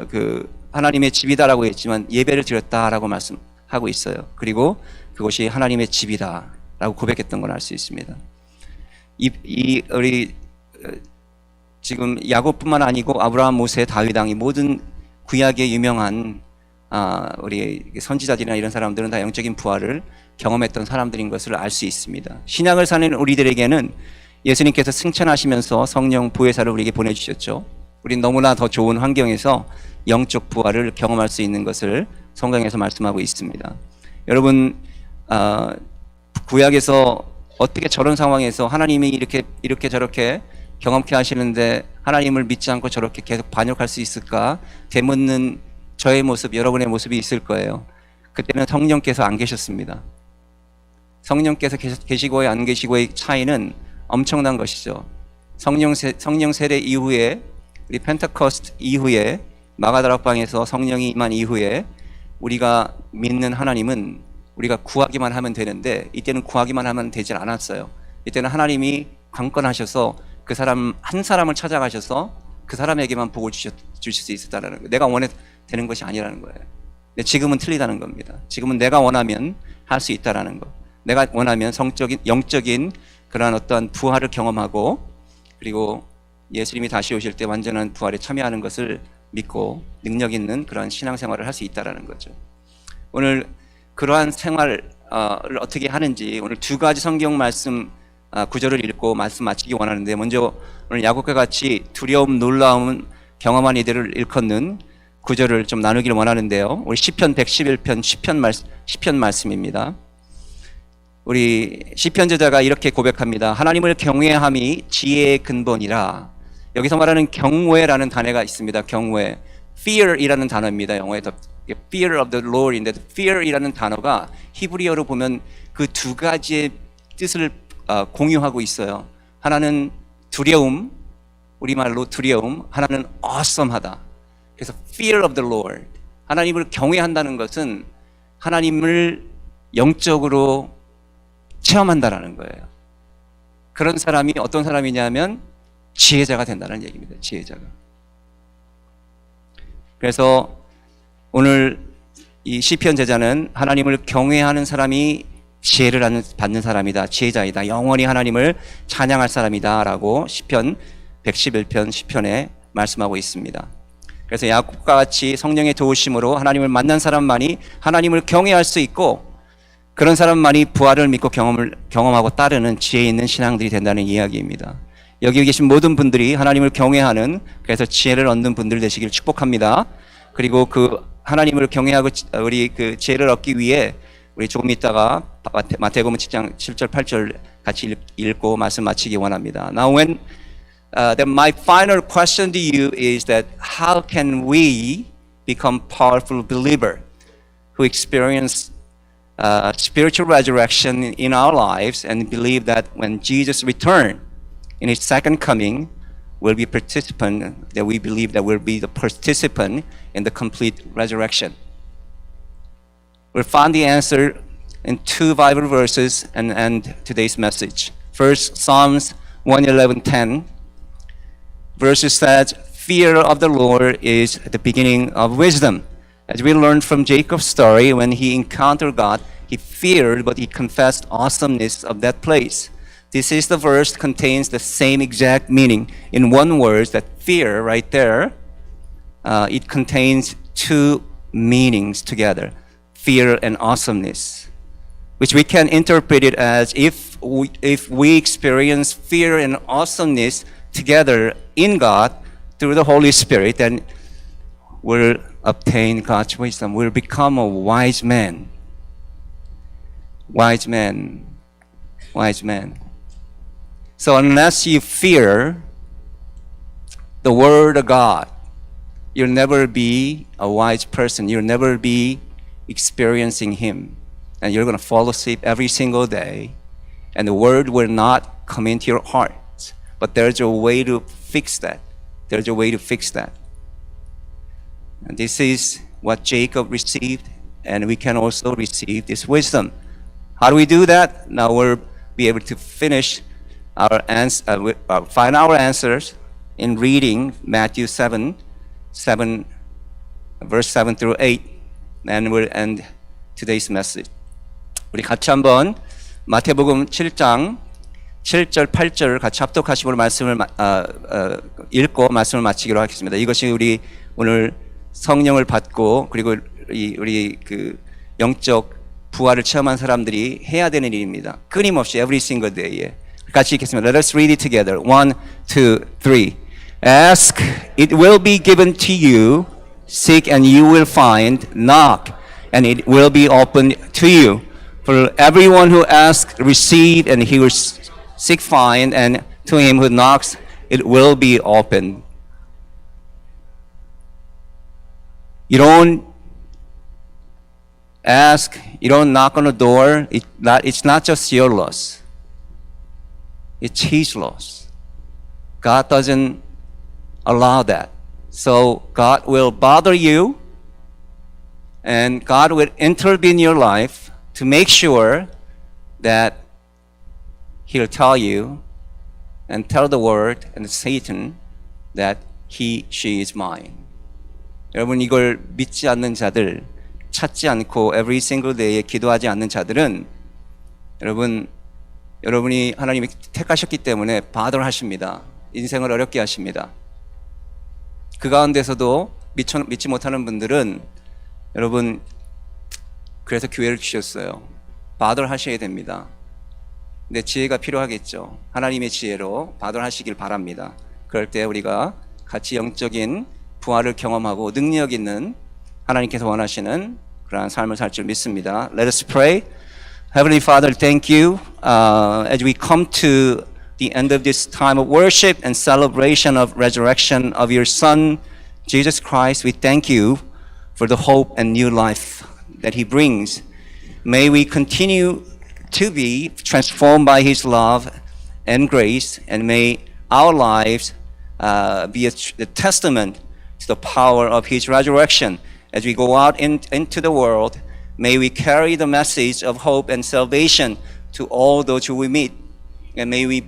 [SPEAKER 6] 그 하나님의 집이다라고 했지만 예배를 드렸다라고 말씀하고 있어요. 그리고 그것이 하나님의 집이다라고 고백했던 걸 알 수 있습니다. 우리 지금 야곱뿐만 아니고 아브라함, 모세, 다윗, 이 모든 구약의 유명한 우리 선지자들이나 이런 사람들은 다 영적인 부활을 경험했던 사람들인 것을 알 수 있습니다. 신약을 사는 우리들에게는 예수님께서 승천하시면서 성령 보혜사를 우리에게 보내주셨죠. 우린 너무나 더 좋은 환경에서 영적 부활을 경험할 수 있는 것을 성경에서 말씀하고 있습니다. 여러분, 구약에서 어떻게 저런 상황에서 하나님이 이렇게 저렇게 경험케 하시는데 하나님을 믿지 않고 저렇게 계속 반역할 수 있을까 되묻는 저의 모습, 여러분의 모습이 있을 거예요. 그때는 성령께서 안 계셨습니다. 성령께서 계시고의 안 계시고의 차이는 엄청난 것이죠. 성령 세례 이후에, 우리 펜테코스트 이후에, 마가다락방에서 성령이 임한 이후에 우리가 믿는 하나님은 우리가 구하기만 하면 되는데 이때는 구하기만 하면 되질 않았어요. 이때는 하나님이 강권하셔서 그 사람 한 사람을 찾아가셔서 그 사람에게만 복을 주실 수 있었다는 거예요. 내가 원해 되는 것이 아니라는 거예요. 근데 지금은 틀리다는 겁니다. 지금은 내가 원하면 할 수 있다라는 거. 내가 원하면 영적인 그러한 어떤 부활을 경험하고 그리고 예수님이 다시 오실 때 완전한 부활에 참여하는 것을 믿고 능력 있는 그러한 신앙생활을 할 수 있다라는 거죠. 오늘 그러한 생활을 어떻게 하는지 오늘 두 가지 성경 말씀 구절을 읽고 말씀 마치기 원하는데, 먼저 오늘 야곱과 같이 두려움, 놀라움 경험한 이들을 일컫는 구절을 좀 나누기를 원하는데요. 우리 시편 111편 시편 말씀입니다. 우리 시편 저자가 이렇게 고백합니다. 하나님을 경외함이 지혜의 근본이라. 여기서 말하는 경외라는 단어가 있습니다. 경외, fear이라는 단어입니다. 영어에 fear of the Lord인데 fear이라는 단어가 히브리어로 보면 그 두 가지의 뜻을 공유하고 있어요. 하나는 두려움, 우리말로 두려움, 하나는 awesome하다. 그래서 fear of the Lord, 하나님을 경외한다는 것은 하나님을 영적으로 체험한다라는 거예요. 그런 사람이 어떤 사람이냐면 지혜자가 된다는 얘기입니다. 지혜자가. 그래서 오늘 이 시편 제자는 하나님을 경외하는 사람이 지혜를 받는 사람이다, 지혜자이다, 영원히 하나님을 찬양할 사람이다 라고 시편 111편 시편에 말씀하고 있습니다. 그래서 야곱과 같이 성령의 도우심으로 하나님을 만난 사람만이 하나님을 경외할 수 있고, 그런 사람만이 부활을 믿고 경험하고 따르는 지혜 있는 신앙들이 된다는 이야기입니다. 여기 계신 모든 분들이 하나님을 경외하는, 그래서 지혜를 얻는 분들 되시길 축복합니다. 그리고 그 하나님을 경외하고 우리 그 지혜를 얻기 위해 우리 조금 있다가 마태복음 7장 7절 8절 같이 읽고 말씀 마치기 원합니다. Now when then my final question to you is that how can we become powerful believer who experience spiritual resurrection in our lives and believe that when Jesus returns in his second coming, will be participant, that we believe that we'll be the participant in the complete resurrection. We'll find the answer in two Bible verses and end today's message. First, Psalms 111:10 verses says, "Fear of the Lord is the beginning of wisdom." As we learned from Jacob's story, when he encountered God, he feared, but he confessed awesomeness of that place. This is the verse contains the same exact meaning. In one word, that fear right there, it contains two meanings together, fear and awesomeness, which we can interpret it as if we experience fear and awesomeness together in God through the Holy Spirit, then we'll obtain God's wisdom. We'll become a wise man. Wise man. Wise man. So unless you fear the Word of God, you'll never be a wise person. You'll never be experiencing Him. And you're going to fall asleep every single day. And the Word will not come into your heart. But there's a way to fix that. There's a way to fix that. And this is what Jacob received. And we can also receive this wisdom. How do we do that? Now we'll be able to finish find our answers in reading Matthew 7 verse 7 through 8, and we'll end today's message. 우리 같이 한번 마태복음 7장 7절 8절 같이 합독하시고 말씀을 읽고 말씀을 마치기로 하겠습니다. 이것이 우리 오늘 성령을 받고 그리고 우리 그 영적 부활을 체험한 사람들이 해야 되는 일입니다. 끊임없이 every single day에. 같이 읽겠습니다. Let us read it together. 1, 2, 3. Ask, it will be given to you. Seek, and you will find. Knock, and it will be opened to you. For everyone who asks, receive, and he will seek, find, and to him who knocks, it will be opened. You don't ask, you don't knock on the door. It's not just your loss. It's His loss. God doesn't allow that. So God will bother you, and God will intervene in your life to make sure that He'll tell you and tell the world and Satan that she is mine. 여러분, 이걸 믿지 않는 자들, 찾지 않고 every single day에 기도하지 않는 자들은 여러분이 하나님이 택하셨기 때문에 바들하십니다. 인생을 어렵게 하십니다. 그 가운데서도 믿지 못하는 분들은 여러분 그래서 교회를 주셨어요. 바들하셔야 됩니다. 근데 지혜가 필요하겠죠. 하나님의 지혜로 바들하시길 바랍니다. 그럴 때 우리가 같이 영적인 부활을 경험하고 능력 있는 하나님께서 원하시는 그러한 삶을 살 줄 믿습니다. Let us pray. Heavenly Father, thank you as we come to the end of this time of worship and celebration of resurrection of your Son, Jesus Christ. We thank you for the hope and new life that He brings. May we continue to be transformed by His love and grace, and may our lives be a testament to the power of His resurrection. As we go out into the world, may we carry the message of hope and salvation to all those who we meet. And may we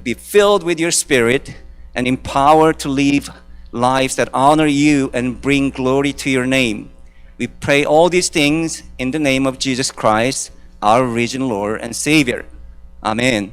[SPEAKER 6] be filled with your Spirit and empowered to live lives that honor you and bring glory to your name. We pray all these things in the name of Jesus Christ, our risen Lord and Savior. Amen.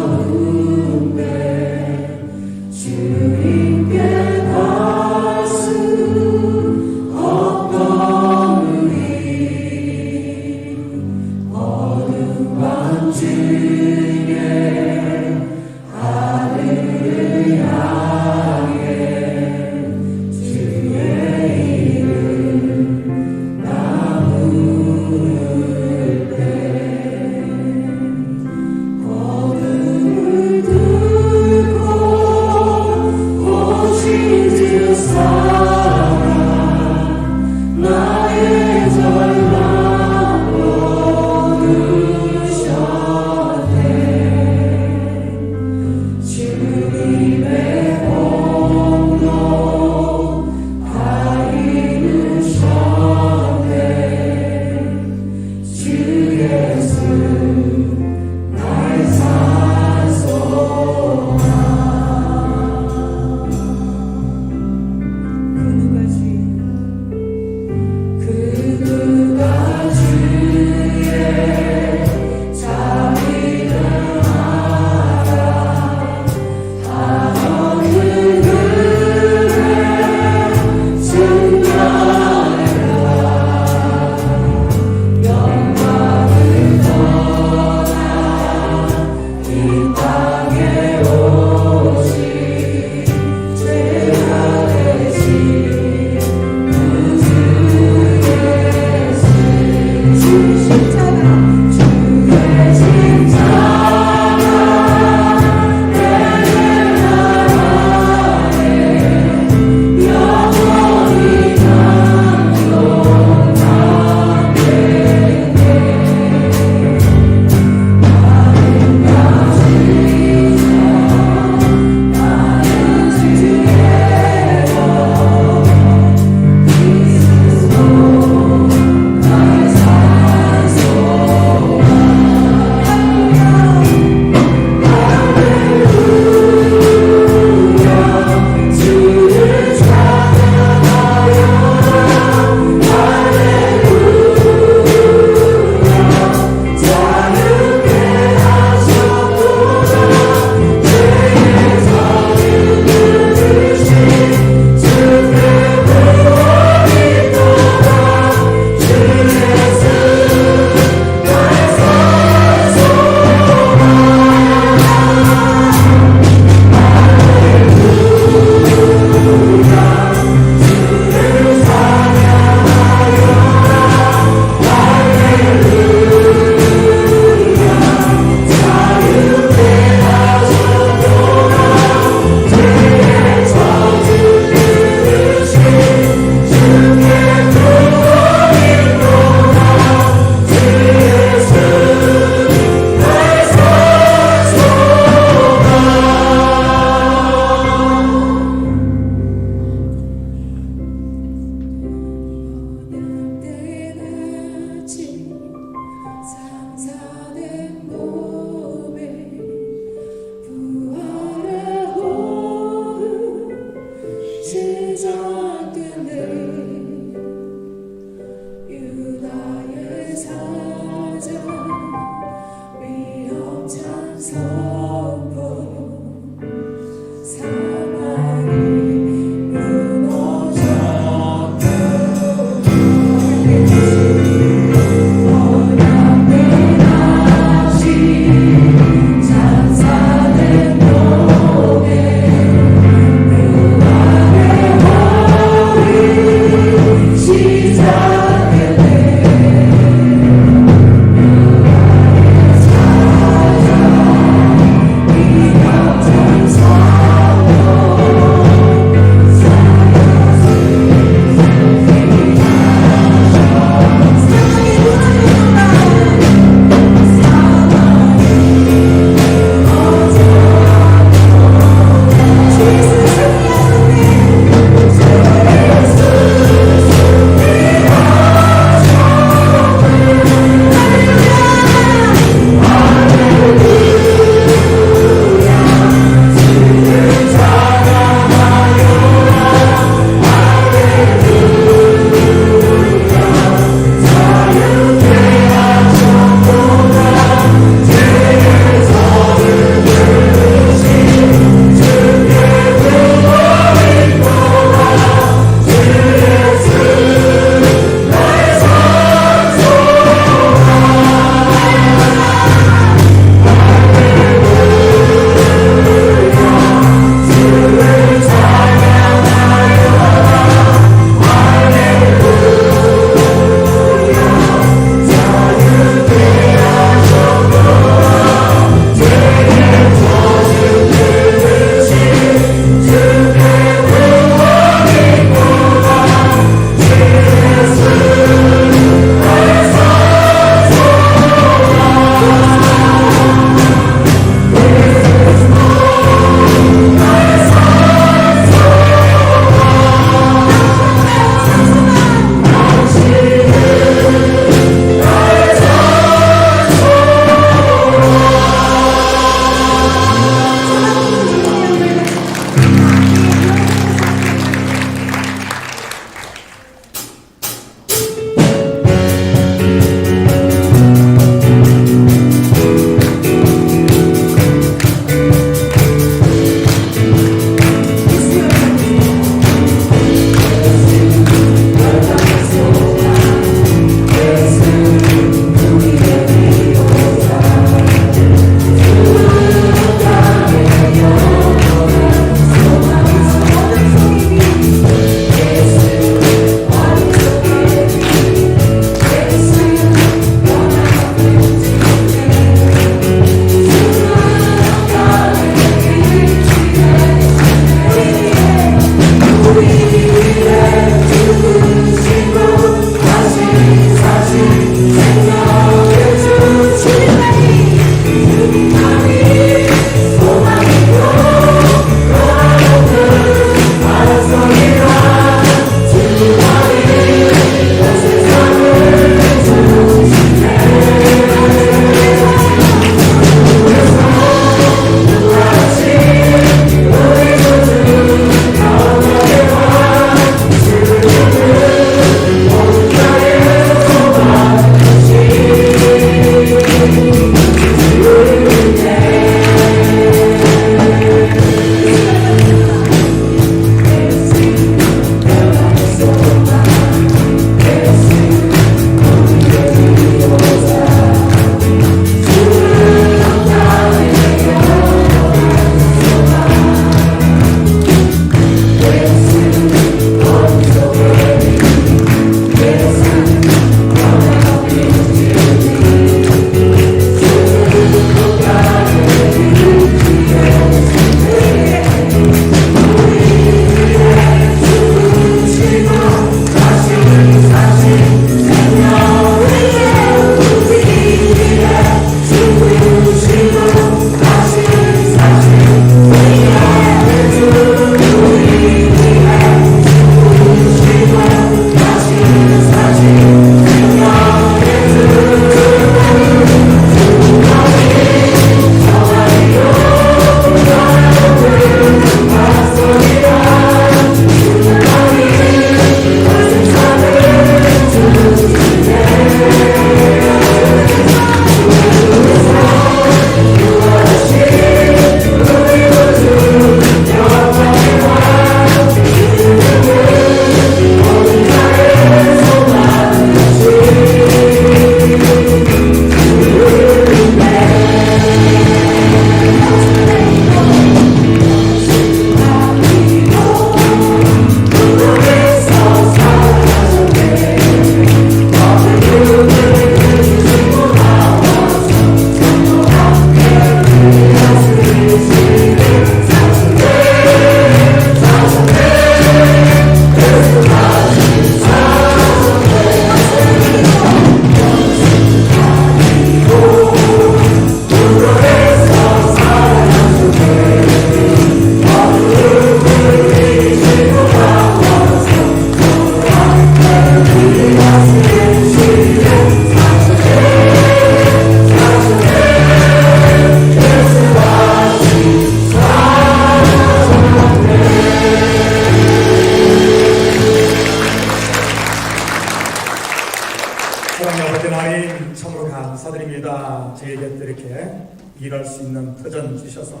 [SPEAKER 1] 사랑의 아버지 하나님 참으로 감사드립니다. 저에게 이렇게 일할 수 있는 터전 주셔서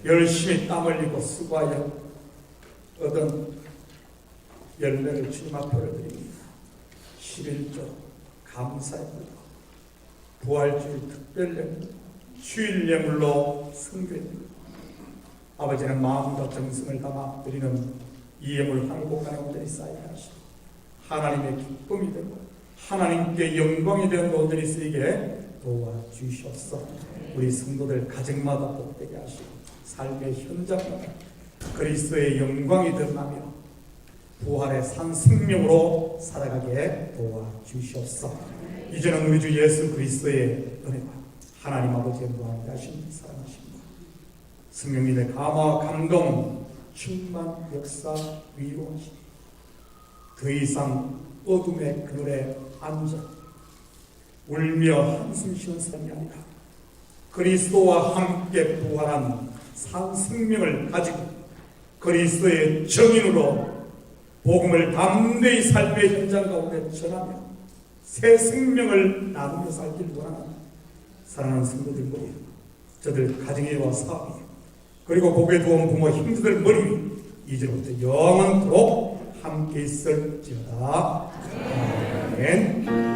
[SPEAKER 1] 열심히 땀 흘리고 수고하여 얻은 열매를 주님 앞에 올려드립니다. 11조 감사합니다. 부활주일 특별예물 주일 예물로 성교입니다. 아버지는 마음과 정성을 담아 드리는 이 예물 한 곳간에 온전히 쌓이게 하시고 하나님의 기쁨이 되고 하나님께 영광이 되는 온전히 쓰이게 도와주시옵소서. 우리 성도들 가정마다 복되게 하시고 삶의 현장마다 그리스도의 영광이 드러나며 부활의 산 생명으로 살아가게 도와주시옵소서. 이제는 우리 주 예수 그리스도의 은혜와 하나님 아버지의 무한히 하신 사랑하십니다. 성령님의 감화 감동 충만 역사 위로하시니 더 이상 어둠의 그늘에 앉아 울며 한숨 쉬는 삶이 아니라 그리스도와 함께 부활한 산 생명을 가지고 그리스도의 정인으로 복음을 담대히 삶의 현장 가운데 전하며 새 생명을 나누며 살길 원하는 사랑하는 성도들 모두 저들 가정이와 사업이 그리고 복에 도움 부모 형제들 머리 위 이제부터 영원토록 함께 있을지어다. 아멘.